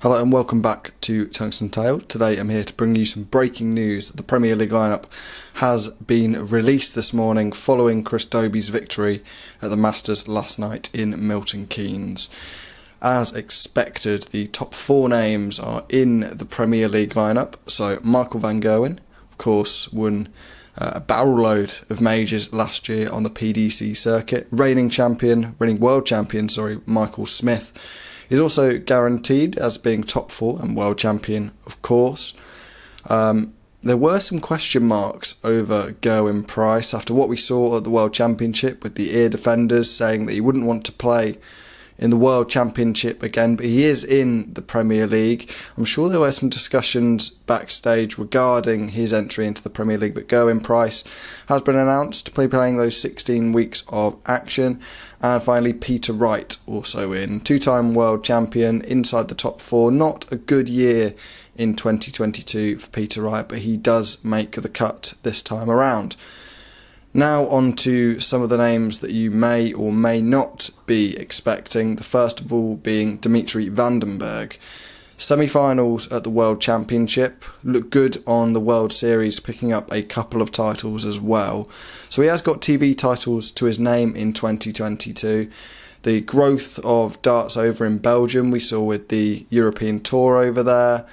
Hello and welcome back to Tungsten Tales. Today I'm here to bring you some breaking news. The Premier League lineup has been released this morning following Chris Dobey's victory at the Masters last night in Milton Keynes. As expected, the top four names are in the Premier League lineup. So Michael van Gerwen, of course, won a barrel load of majors last year on the PDC circuit. Reigning world champion, Michael Smith is also guaranteed as being top four and world champion, of course. There were some question marks over Gerwyn Price after what we saw at the World Championship with the ear defenders saying that he wouldn't want to play in the World Championship again, but he is in the Premier League. I'm sure there were some discussions backstage regarding his entry into the Premier League, but Gerwyn Price has been announced to be playing those 16 weeks of action. And finally, Peter Wright also in. Two-time world champion, inside the top four. Not a good year in 2022 for Peter Wright, but he does make the cut this time around. Now on to some of the names that you may or may not be expecting. The first of all being Dimitri Van den Bergh. Semi-finals at the World Championship, looked good on the World Series, picking up a couple of titles as well. So he has got TV titles to his name in 2022. The growth of darts over in Belgium we saw with the European Tour over there.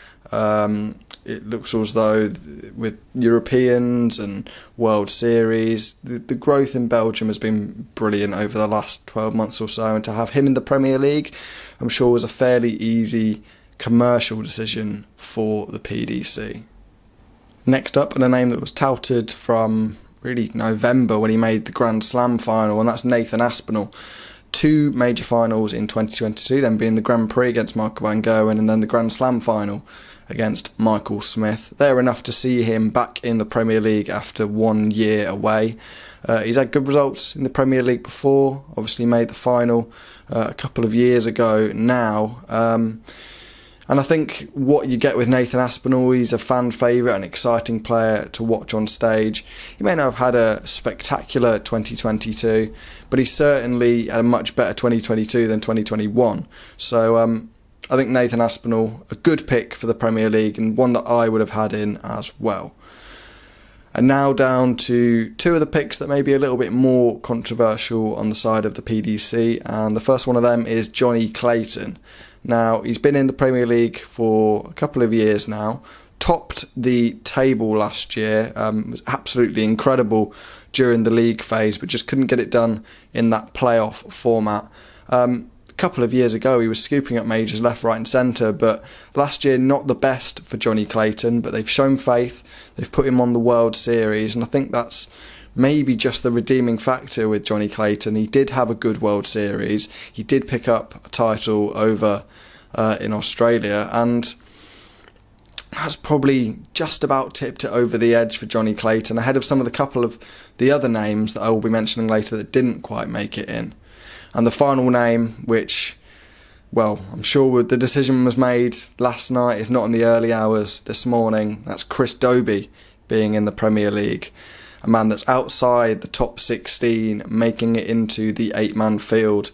It looks as though with Europeans and World Series, the growth in Belgium has been brilliant over the last 12 months or so, and to have him in the Premier League, I'm sure was a fairly easy commercial decision for the PDC. Next up, and a name that was touted from really November when he made the Grand Slam final, and that's Nathan Aspinall. Two major finals in 2022, then being the Grand Prix against Michael van Gerwen and then the Grand Slam final against Michael Smith. They're enough to see him back in the Premier League after 1 year away. He's had good results in the Premier League before, obviously made the final a couple of years ago now. And I think what you get with Nathan Aspinall, he's a fan favourite, an exciting player to watch on stage. He may not have had a spectacular 2022, but he certainly had a much better 2022 than 2021. So I think Nathan Aspinall, a good pick for the Premier League and one that I would have had in as well. And now down to two of the picks that may be a little bit more controversial on the side of the PDC, and the first one of them is Johnny Clayton. Now, he's been in the Premier League for a couple of years now, topped the table last year, was absolutely incredible during the league phase, but just couldn't get it done in that playoff format. A couple of years ago, he was scooping up majors left, right and centre, but last year not the best for Johnny Clayton, but they've shown faith, they've put him on the World Series, and I think that's maybe just the redeeming factor with Johnny Clayton. He did have a good World Series, he did pick up a title over in Australia, and that's probably just about tipped it over the edge for Johnny Clayton, ahead of some of the couple of the other names that I will be mentioning later that didn't quite make it in. And the final name, which, well, I'm sure the decision was made last night, if not in the early hours this morning, that's Chris Dobey being in the Premier League. A man that's outside the top 16, making it into the 8-man field.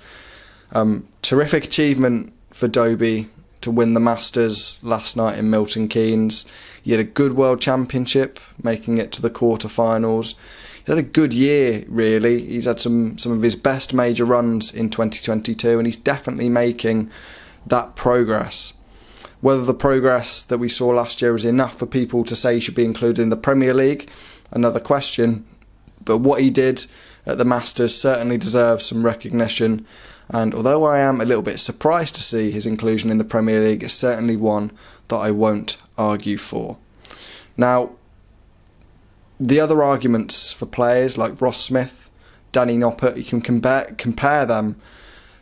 Terrific achievement for Dobey to win the Masters last night in Milton Keynes. He had a good World Championship, making it to the quarterfinals. He's had a good year, really. He's had some of his best major runs in 2022, and he's definitely making that progress. Whether the progress that we saw last year is enough for people to say he should be included in the Premier League, another question. But what he did at the Masters certainly deserves some recognition, and although I am a little bit surprised to see his inclusion in the Premier League, it's certainly one that I won't argue for. Now, the other arguments for players like Ross Smith, Danny Noppert, you can compare them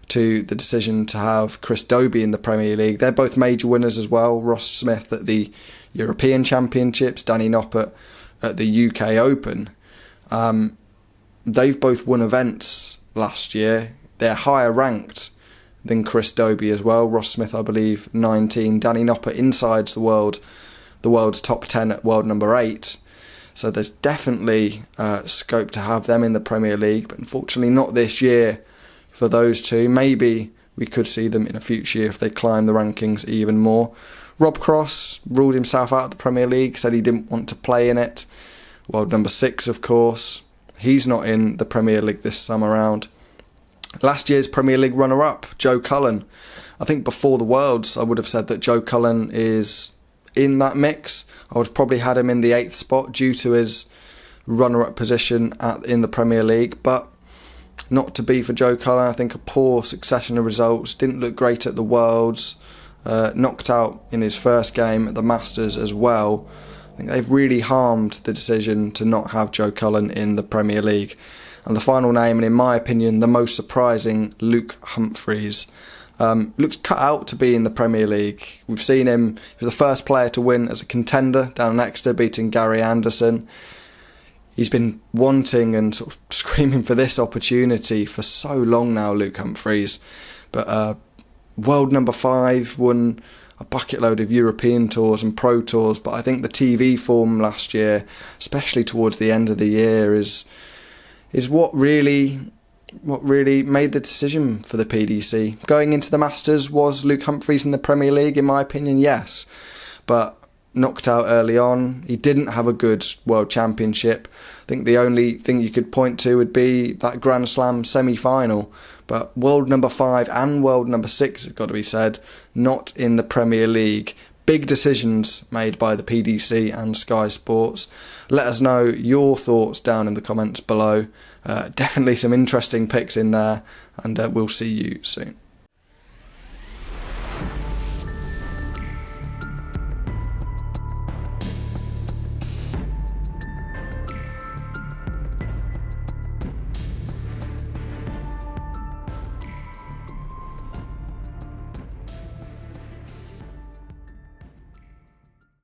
to the decision to have Chris Dobey in the Premier League. They're both major winners as well. Ross Smith at the European Championships, Danny Noppert at the UK Open. They've both won events last year. They're higher ranked than Chris Dobey as well. Ross Smith, I believe, 19. Danny Noppert insides the world's top 10 at world number 8. So there's definitely scope to have them in the Premier League, but unfortunately not this year for those two. Maybe we could see them in a future year if they climb the rankings even more. Rob Cross ruled himself out of the Premier League, said he didn't want to play in it. World number 6, of course. He's not in the Premier League this time around. Last year's Premier League runner-up, Joe Cullen. I think before the Worlds, I would have said that Joe Cullen is in that mix. I would have probably had him in the 8th spot due to his runner-up position in the Premier League, but not to be for Joe Cullen. I think a poor succession of results, didn't look great at the Worlds, knocked out in his first game at the Masters as well. I think they've really harmed the decision to not have Joe Cullen in the Premier League. And the final name, and in my opinion the most surprising, Luke Humphries. Looks cut out to be in the Premier League. We've seen him, he was the first player to win as a contender down in Exeter, beating Gary Anderson. He's been wanting and sort of screaming for this opportunity for so long now, Luke Humphries. But world number 5, won a bucket load of European tours and pro tours, but I think the TV form last year, especially towards the end of the year, is what really made the decision for the PDC. Going into the Masters, was Luke Humphries in the Premier League? In my opinion, yes. But knocked out early on. He didn't have a good World Championship. I think the only thing you could point to would be that Grand Slam semi-final. But world number 5 and world number 6, it's got to be said, not in the Premier League. Big decisions made by the PDC and Sky Sports. Let us know your thoughts down in the comments below. Definitely some interesting picks in there, and we'll see you soon.